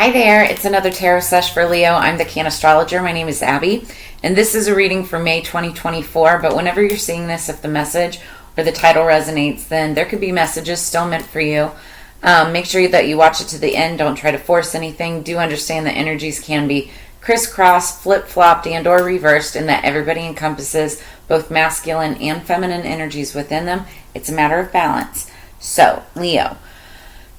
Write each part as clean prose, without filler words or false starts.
Hi there, it's another tarot sesh for Leo. I'm the Cannastrologer. My name is Abby, and this is a reading for May 2024, but whenever you're seeing this, if the message or the title resonates, then there could be messages still meant for you. Make sure that you watch it to the end. Don't try to force anything. Do understand that energies can be crisscrossed, flip-flopped, and or reversed, and that everybody encompasses both masculine and feminine energies within them. It's a matter of balance. So, Leo.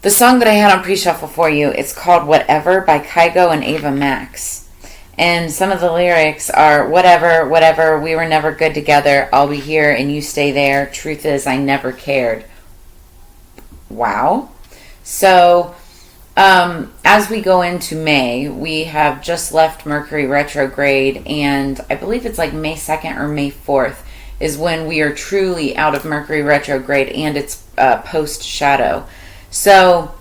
The song that I had on pre-shuffle for you, it's called Whatever by Kygo and Ava Max. And some of the lyrics are, whatever, whatever, we were never good together, I'll be here and you stay there, truth is I never cared. Wow. So, as we go into May, we have just left Mercury retrograde, and I believe it's like May 2nd or May 4th is when we are truly out of Mercury retrograde and its post-shadow. So,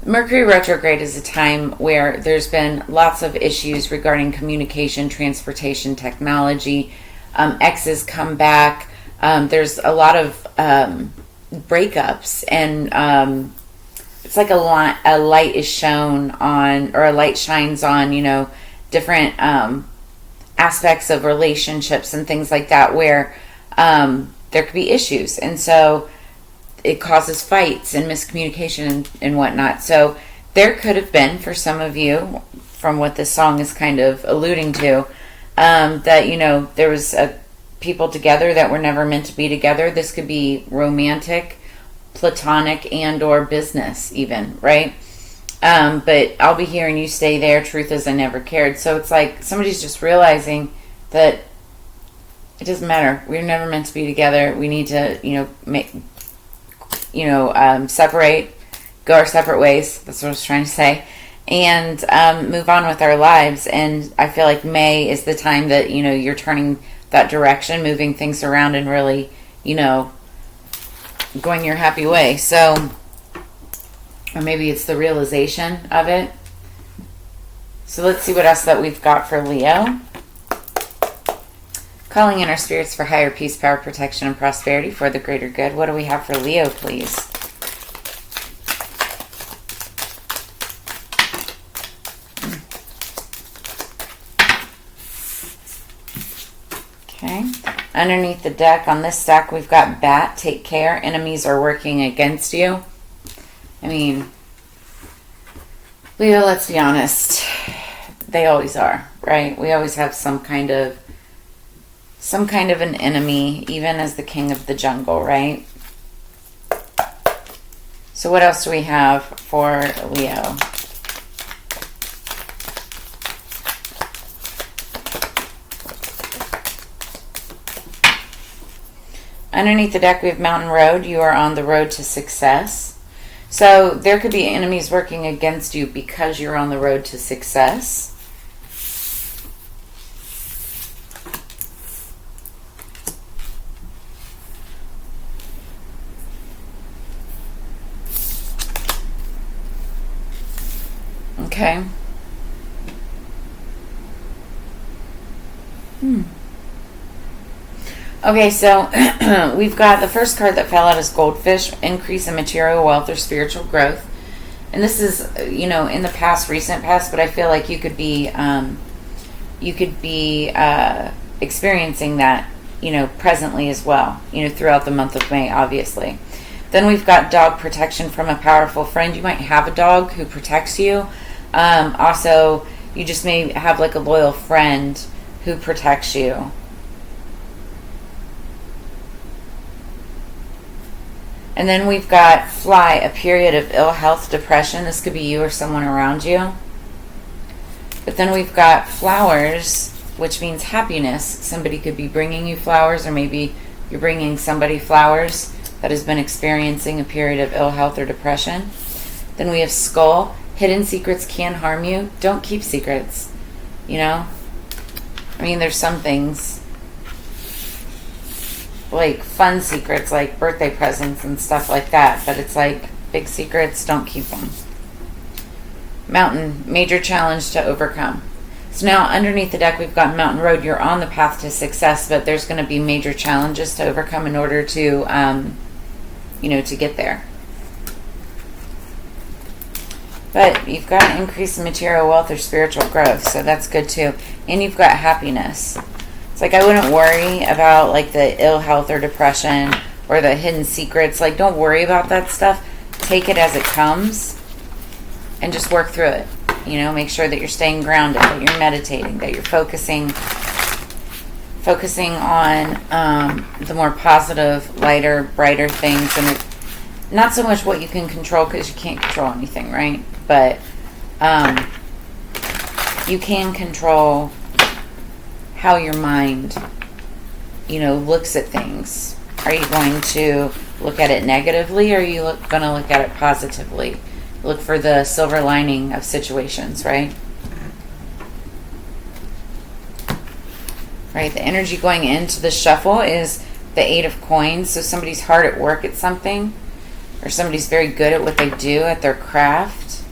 Mercury retrograde is a time where there's been lots of issues regarding communication, transportation, technology. Exes come back. There's a lot of breakups, and it's like a light is shown on, or a light shines on, different aspects of relationships and things like that where there could be issues. And so it causes fights and miscommunication and whatnot. So there could have been, for some of you, from what this song is kind of alluding to, that, there was people together that were never meant to be together. This could be romantic, platonic, and or business even, right? But I'll be here and you stay there. Truth is I never cared. So it's like somebody's just realizing that it doesn't matter. We're never meant to be together. We need to, separate, go our separate ways. That's what I was trying to say. And move on with our lives. And I feel like May is the time that, you're turning that direction, moving things around and really, going your happy way. So, or maybe it's the realization of it. So let's see what else that we've got for Leo. Calling in our spirits for higher peace, power, protection, and prosperity for the greater good. What do we have for Leo, please? Okay. Underneath the deck, on this stack, we've got Bat, take care. Enemies are working against you. I mean, Leo, let's be honest. They always are, right? We always have some kind of an enemy, even as the king of the jungle, right? So what else do we have for Leo? Underneath the deck, we have Mountain Road. You are on the road to success. So there could be enemies working against you because you're on the road to success. Okay. Okay, so we've got the first card that fell out is Goldfish, increase in material wealth or spiritual growth. And this is, in the past, recent past, but I feel like you could be experiencing that, presently as well, throughout the month of May, obviously. Then we've got dog protection from a powerful friend. You might have a dog who protects you. Also, you just may have like a loyal friend who protects you. And then we've got Fly, a period of ill health, depression. This could be you or someone around you. But then we've got Flowers, which means happiness. Somebody could be bringing you flowers, or maybe you're bringing somebody flowers that has been experiencing a period of ill health or depression. Then we have Skull. Hidden secrets can harm you. Don't keep secrets. There's some things like fun secrets, like birthday presents and stuff like that, but it's like big secrets, don't keep them. Mountain, major challenge to overcome. So now underneath the deck, we've got Mountain Road. You're on the path to success, but there's going to be major challenges to overcome in order to, to get there. But you've got an increase in material wealth or spiritual growth, so that's good too. And you've got happiness. It's like I wouldn't worry about like the ill health or depression or the hidden secrets. Like, don't worry about that stuff. Take it as it comes and just work through it. You know, make sure that you're staying grounded, that you're meditating, that you're focusing on the more positive, lighter, brighter things, and not so much what you can control, because you can't control anything, right? But you can control how your mind, looks at things. Are you going to look at it negatively, or are you going to look at it positively? Look for the silver lining of situations, right? Right, the energy going into the shuffle is the 8 of coins. So somebody's hard at work at something, or somebody's very good at what they do, at their craft.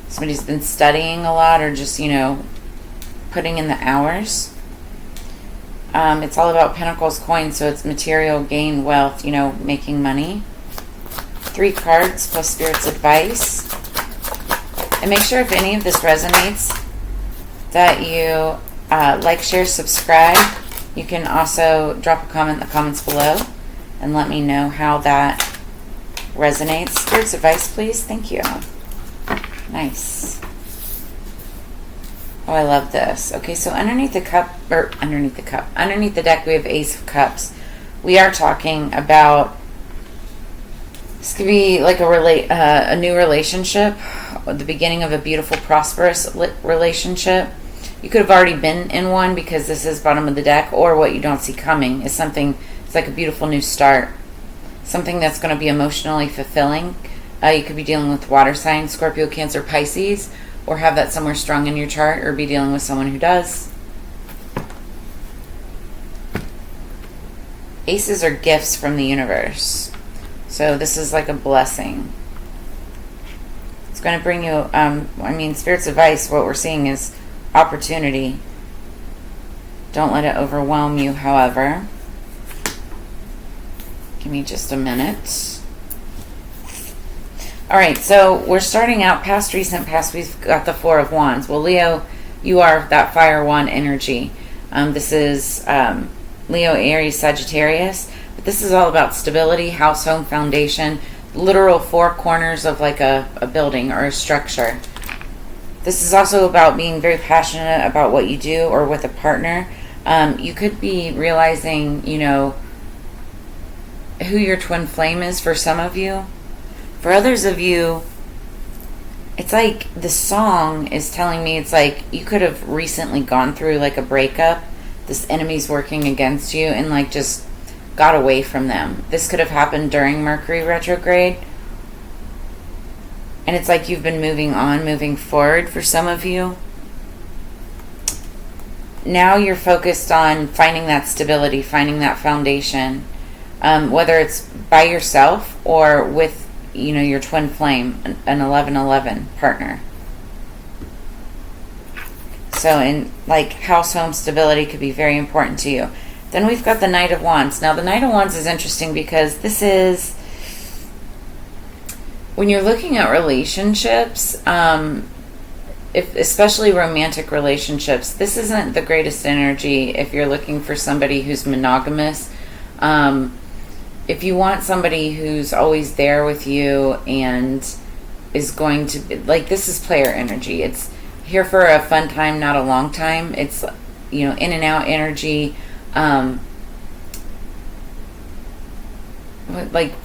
Somebody's been studying a lot, or just, putting in the hours. It's all about pentacles, coins, so it's material gain, wealth, making money. 3 cards plus Spirit's advice. And make sure if any of this resonates that you like, share, subscribe. You can also drop a comment in the comments below and let me know how that resonates. Spirit's advice, please. Thank you. Nice. Oh, I love this. Okay, so underneath the deck, we have Ace of Cups. We are talking about, this could be like a new relationship, the beginning of a beautiful, prosperous relationship. You could have already been in one, because this is bottom of the deck, or what you don't see coming is something, it's like a beautiful new start. Something that's going to be emotionally fulfilling. You could be dealing with water signs, Scorpio, Cancer, Pisces, or have that somewhere strong in your chart, or be dealing with someone who does. Aces are gifts from the universe. So this is like a blessing. It's going to bring you, Spirit's advice, what we're seeing is opportunity. Don't let it overwhelm you, however. Give me just a minute. Alright, so we're starting out past, recent, past. We've got the 4 of Wands. Well, Leo, you are that fire wand energy. This is Leo, Aries, Sagittarius. But this is all about stability, house, home, foundation, literal 4 corners of like a building or a structure. This is also about being very passionate about what you do, or with a partner. You could be realizing, who your twin flame is for some of you. For others of you, it's like the song is telling me, it's like you could have recently gone through like a breakup. This enemy's working against you, and like just got away from them. This could have happened during Mercury retrograde. And it's like you've been moving on, moving forward for some of you. Now you're focused on finding that stability, finding that foundation. Whether it's by yourself or with, your twin flame, an 11-11 partner. So in like house, home, stability could be very important to you. Then we've got the Knight of Wands. Now the Knight of Wands is interesting, because this is, when you're looking at relationships, especially romantic relationships, this isn't the greatest energy if you're looking for somebody who's monogamous. If you want somebody who's always there with you and is going to be, like, this is player energy. It's here for a fun time, not a long time. It's, in and out energy. Like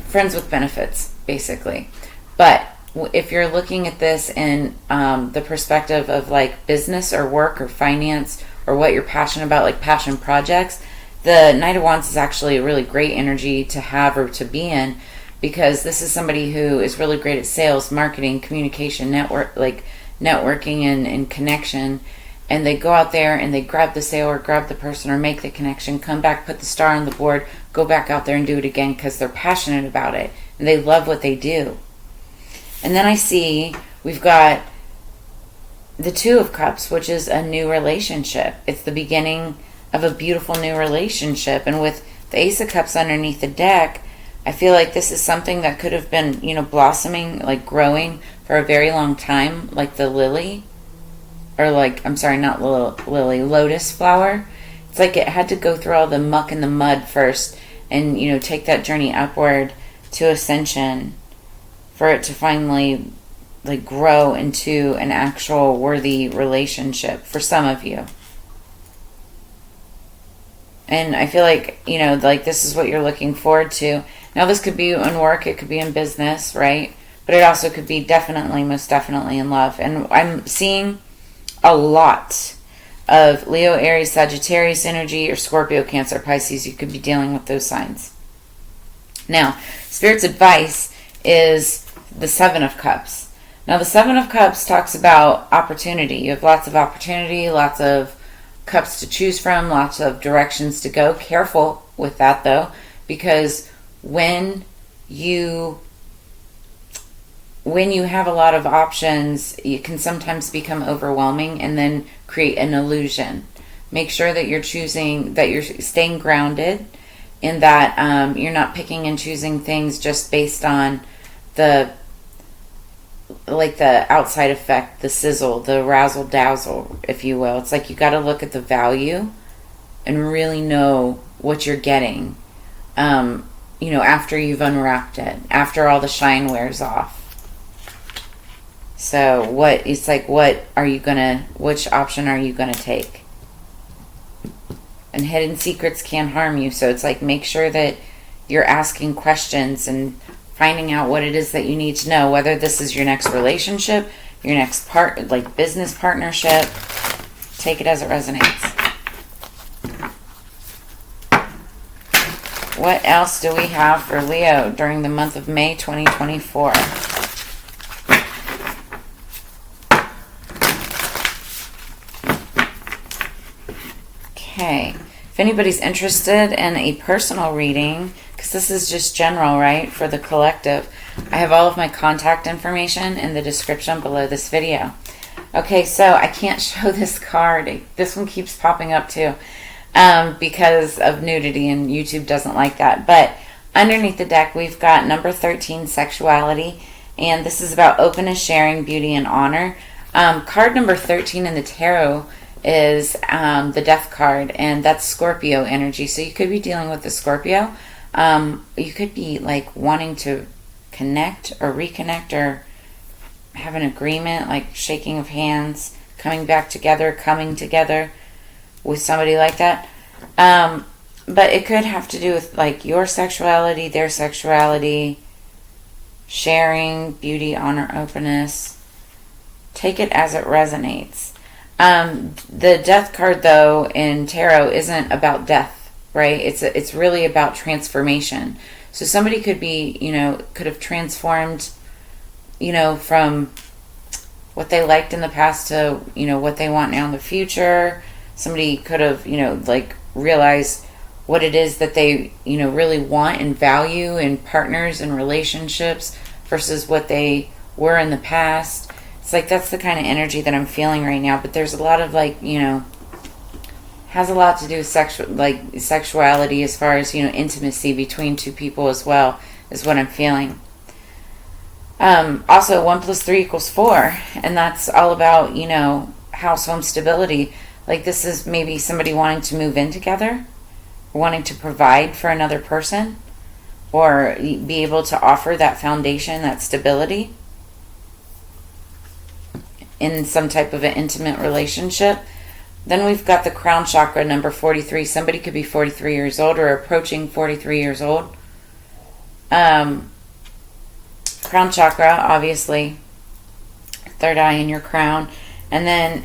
friends with benefits, basically. But if you're looking at this in the perspective of like business or work or finance or what you're passionate about, like passion projects, the Knight of Wands is actually a really great energy to have or to be in, because this is somebody who is really great at sales, marketing, communication, networking and connection. And they go out there and they grab the sale or grab the person or make the connection, come back, put the star on the board, go back out there and do it again, because they're passionate about it and they love what they do. And then I see we've got the 2 of Cups, which is a new relationship. It's the beginning of a beautiful new relationship. And with the Ace of Cups underneath the deck, I feel like this is something that could have been, blossoming, like growing for a very long time, like the lily, or like, I'm sorry, not lily, lotus flower. It's like it had to go through all the muck and the mud first and, take that journey upward to ascension for it to finally like grow into an actual worthy relationship for some of you. And I feel like, like this is what you're looking forward to. Now this could be in work, it could be in business, right? But it also could be most definitely in love. And I'm seeing a lot of Leo, Aries, Sagittarius energy, or Scorpio, Cancer, Pisces. You could be dealing with those signs. Now, Spirit's advice is the Seven of Cups. Now, the Seven of Cups talks about opportunity. You have lots of opportunity, lots of cups to choose from, lots of directions to go. Careful with that, though, because when you have a lot of options, it can sometimes become overwhelming and then create an illusion. Make sure that you're staying grounded, and that you're not picking and choosing things just based on the outside effect, the sizzle, the razzle dazzle, if you will. It's like you got to look at the value and really know what you're getting, after you've unwrapped it, after all the shine wears off. So which option are you gonna take? And hidden secrets can harm you. So it's like, make sure that you're asking questions and finding out what it is that you need to know, whether this is your next relationship, your next business partnership. Take it as it resonates. What else do we have for Leo during the month of May 2024? Okay, if anybody's interested in a personal reading, because this is just general, right, for the collective, I have all of my contact information in the description below this video. Okay, so I can't show this card. This one keeps popping up too, because of nudity, and YouTube doesn't like that. But underneath the deck, we've got number 13, sexuality, and this is about openness, sharing, beauty, and honor. Card number 13 in the tarot is the death card, and that's Scorpio energy. So you could be dealing with the Scorpio. You could be like wanting to connect or reconnect or have an agreement, like shaking of hands, coming together with somebody like that. But it could have to do with like your sexuality, their sexuality, sharing, beauty, honor, openness. Take it as it resonates. The death card, though, in tarot isn't about death, right? It's really about transformation. So somebody could be, could have transformed, from what they liked in the past to, what they want now in the future. Somebody could have, realized what it is that they, really want and value in partners and relationships versus what they were in the past. It's like that's the kind of energy that I'm feeling right now. But there's a lot of has a lot to do with sexuality as far as, intimacy between two people as well, is what I'm feeling. Also, 1 + 3 = 4, and that's all about, house home stability. Like this is maybe somebody wanting to move in together, wanting to provide for another person, or be able to offer that foundation, that stability in some type of an intimate relationship. Then we've got the crown chakra, number 43. Somebody could be 43 years old or approaching 43 years old. Crown chakra, obviously, third eye in your crown. And then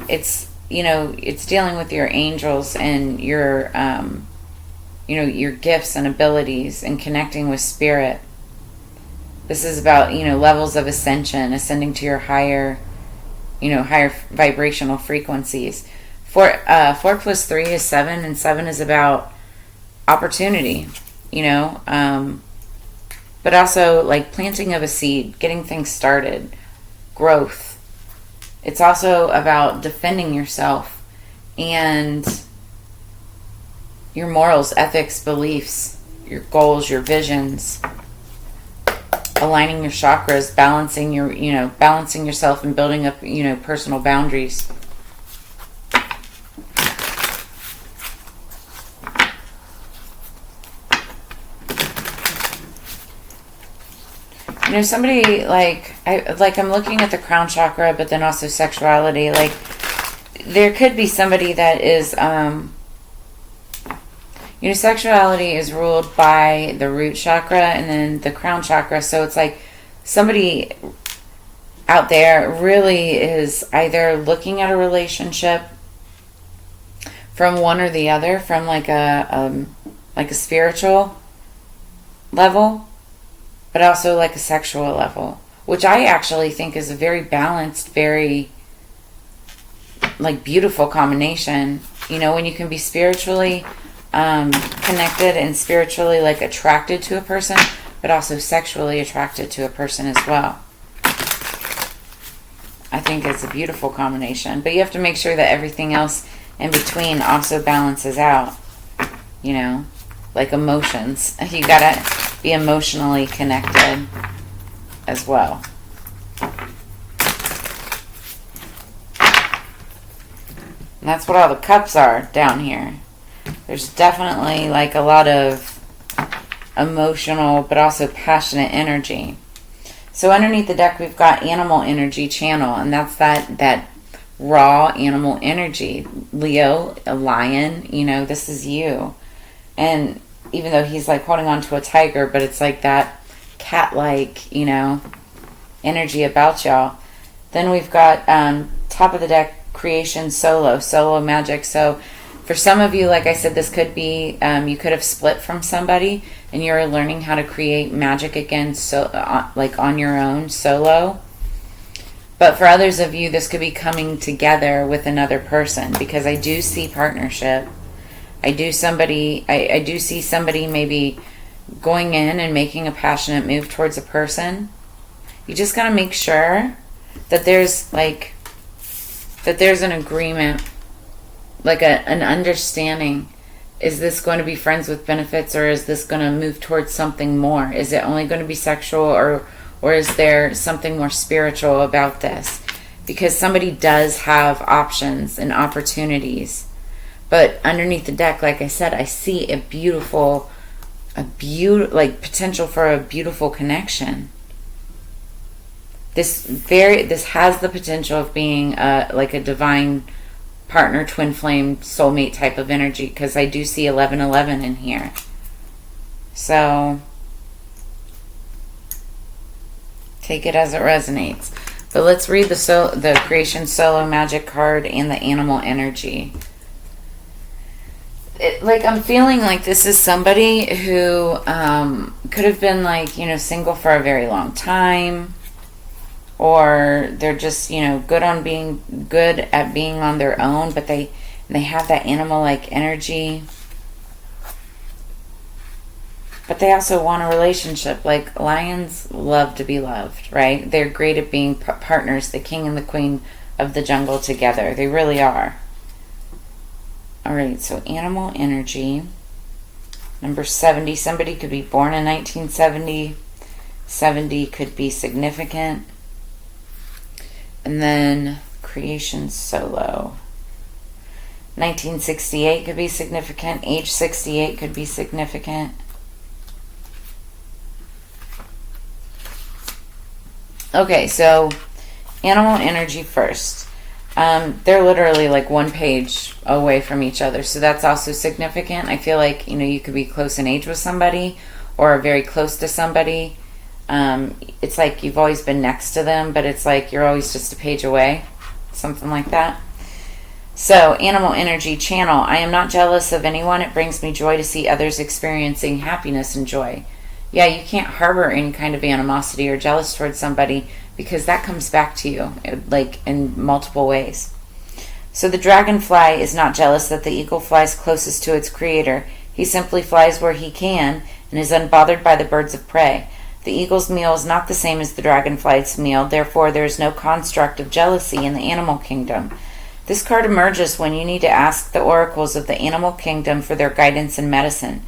it's dealing with your angels and your gifts and abilities and connecting with spirit. This is about, levels of ascending to your higher vibrational frequencies. 4 + 3 is 7, and 7 is about opportunity, but also like planting of a seed, getting things started, growth. It's also about defending yourself and your morals, ethics, beliefs, your goals, your visions. aligning your chakras, balancing balancing yourself and building up, personal boundaries. Somebody I'm looking at the crown chakra, but then also sexuality. Like, there could be somebody that is, sexuality is ruled by the root chakra and then the crown chakra. So it's like somebody out there really is either looking at a relationship from one or the other, from like a spiritual level, but also like a sexual level, which I actually think is a very balanced, very beautiful combination. When you can be spiritually connected and spiritually attracted to a person, but also sexually attracted to a person as well. I think it's a beautiful combination, but you have to make sure that everything else in between also balances out, like emotions. You gotta be emotionally connected as well. And that's what all the cups are down here. There's definitely a lot of emotional but also passionate energy. So underneath the deck we've got animal energy channel, and that's that raw animal energy. Leo, a lion, this is you. And even though he's holding on to a tiger, but it's that cat-like, energy about y'all. Then we've got top of the deck, creation solo magic. So for some of you, like I said, this could be, you could have split from somebody and you're learning how to create magic again, on your own, solo. But for others of you, this could be coming together with another person, because I do see partnership. I do see somebody maybe going in and making a passionate move towards a person. You just got to make sure that there's an agreement, an understanding. Is this going to be friends with benefits, or is this going to move towards something more? Is it only going to be sexual, or is there something more spiritual about this? Because somebody does have options and opportunities. But underneath the deck, like I said, I see potential for a beautiful connection. This has the potential of being a divine partner, twin flame, soulmate type of energy, because I do see 1111 in here. So take it as it resonates. But let's read the creation solo magic card and the animal energy. I'm feeling like this is somebody who could have been single for a very long time, or they're just good at being on their own, but they have that animal-like energy, but they also want a relationship. Lions love to be loved, right? They're great at being partners, the king and the queen of the jungle together. They really are. Alright, so animal energy. Number 70. Somebody could be born in 1970. 70 could be significant. And then creation solo. 1968 could be significant. Age 68 could be significant. Okay, so animal energy first. They're literally one page away from each other, so that's also significant. I feel like you could be close in age with somebody, or very close to somebody. It's like you've always been next to them, but it's like you're always just a page away, something like that. So animal energy channel. I am not jealous of anyone. It brings me joy to see others experiencing happiness and joy. Yeah, you can't harbor any kind of animosity or jealous towards somebody, because that comes back to you in multiple ways. So the dragonfly is not jealous that the eagle flies closest to its creator. He simply flies where he can and is unbothered by the birds of prey. The eagle's meal is not the same as the dragonfly's meal, therefore there is no construct of jealousy in the animal kingdom. This card emerges when you need to ask the oracles of the animal kingdom for their guidance and medicine.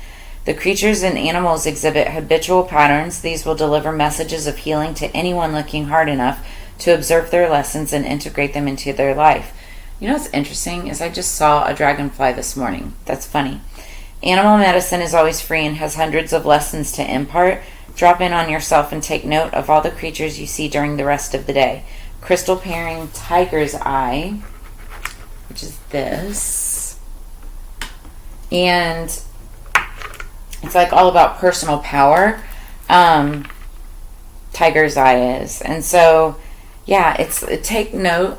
The creatures and animals exhibit habitual patterns. These will deliver messages of healing to anyone looking hard enough to observe their lessons and integrate them into their life. You know what's interesting is I just saw a dragonfly this morning. That's funny. Animal medicine is always free and has hundreds of lessons to impart. Drop in on yourself and take note of all the creatures you see during the rest of the day. Crystal pairing tiger's eye, which is this. And it's like all about personal power. Tiger's eye is. And so, yeah, take notice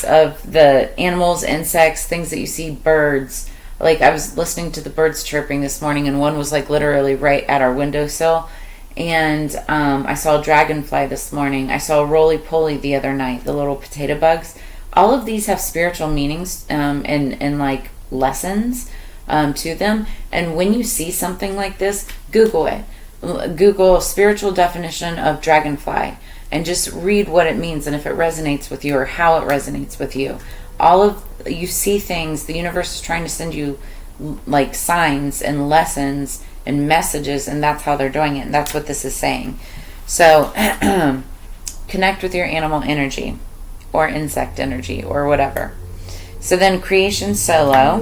of the animals, insects, things that you see, birds. Like, I was listening to the birds chirping this morning, and one was like literally right at our windowsill. And I saw a dragonfly this morning. I saw a roly-poly the other night, the little potato bugs. All of these have spiritual meanings and like lessons to them. And when you see something like this, Google it. Google spiritual definition of dragonfly and just read what it means and if it resonates with you or how it resonates with you. You see things, the universe is trying to send you like signs and lessons and messages, and that's how they're doing it, and that's what this is saying. So connect with your animal energy or insect energy or whatever. So then creation solo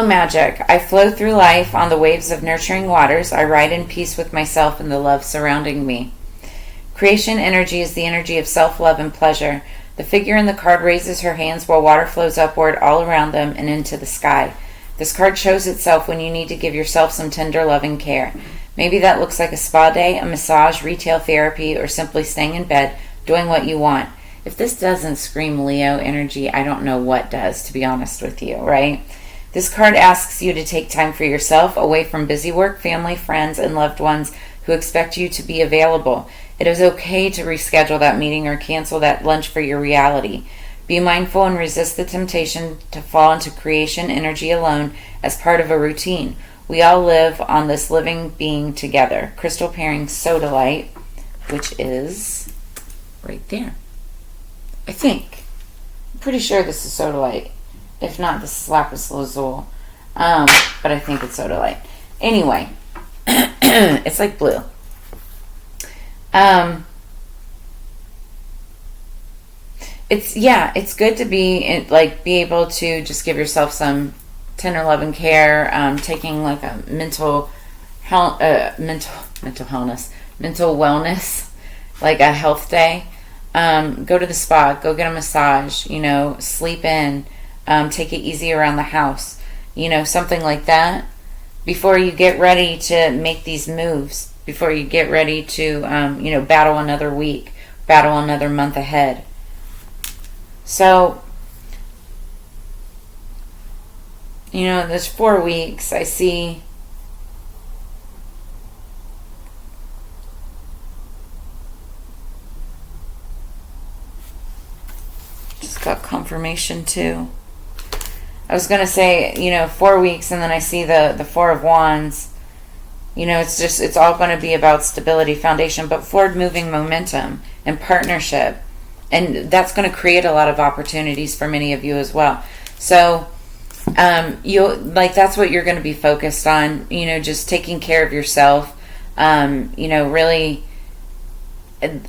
magic. I flow through life on the waves of nurturing waters. I ride in peace with myself and the love surrounding me. Creation energy is the energy of self-love and pleasure. The figure in the card raises her hands while water flows upward all around them and into the sky. This card shows itself when you need to give yourself some tender loving care. Maybe that looks like a spa day, a massage, retail therapy, or simply staying in bed doing what you want. If this doesn't scream Leo energy, I don't know what does, to be honest with you, right? This card asks you to take time for yourself, away from busy work, family, friends, and loved ones who expect you to be available. It is okay to reschedule that meeting or cancel that lunch for your reality. Be mindful and resist the temptation to fall into creation energy alone as part of a routine. We all live on this living being together. Crystal pairing sodalite, which is right there. I think. I'm pretty sure this is sodalite. If not, this is lapis lazuli. But I think it's sodalite. Anyway, it's like blue. It's good to be able to just give yourself some tender love and care, taking like a mental wellness, like a health day. Go to the spa, go get a massage, sleep in, take it easy around the house, something like that before you get ready to make these moves, before you get ready to, battle another week, battle another month ahead. So, there's 4 weeks. I see just got confirmation too. I was going to say, 4 weeks, and then I see the Four of Wands. It's all going to be about stability, foundation, but forward moving momentum and partnership. And that's going to create a lot of opportunities for many of you as well. So, that's what you're going to be focused on, just taking care of yourself. Really,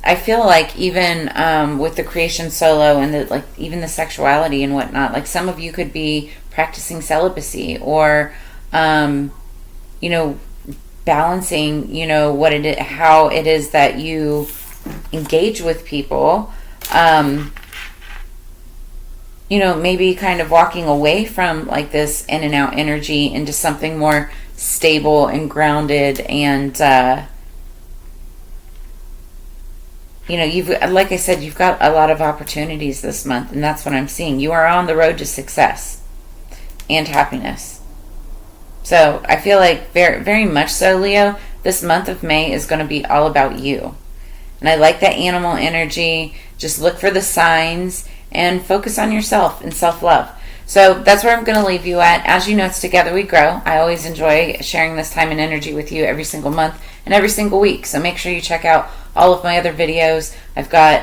I feel like even with the creation solo and even the sexuality and whatnot, like some of you could be practicing celibacy or, balancing, how it is that you engage with people. Maybe kind of walking away from like this in and out energy into something more stable and grounded and, you've got a lot of opportunities this month, and that's what I'm seeing. You are on the road to success and happiness. So I feel like very, very much so, Leo, this month of May is going to be all about you. And I like that animal energy. Just look for the signs and focus on yourself and self-love. So that's where I'm going to leave you at. As you know, it's Together We Grow. I always enjoy sharing this time and energy with you every single month and every single week. So make sure you check out all of my other videos. I've got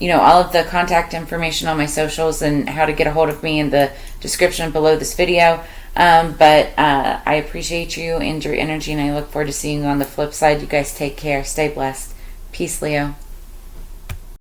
all of the contact information on my socials and how to get a hold of me in the description below this video. But I appreciate you and your energy, and I look forward to seeing you on the flip side. You guys take care. Stay blessed. Peace, Leo.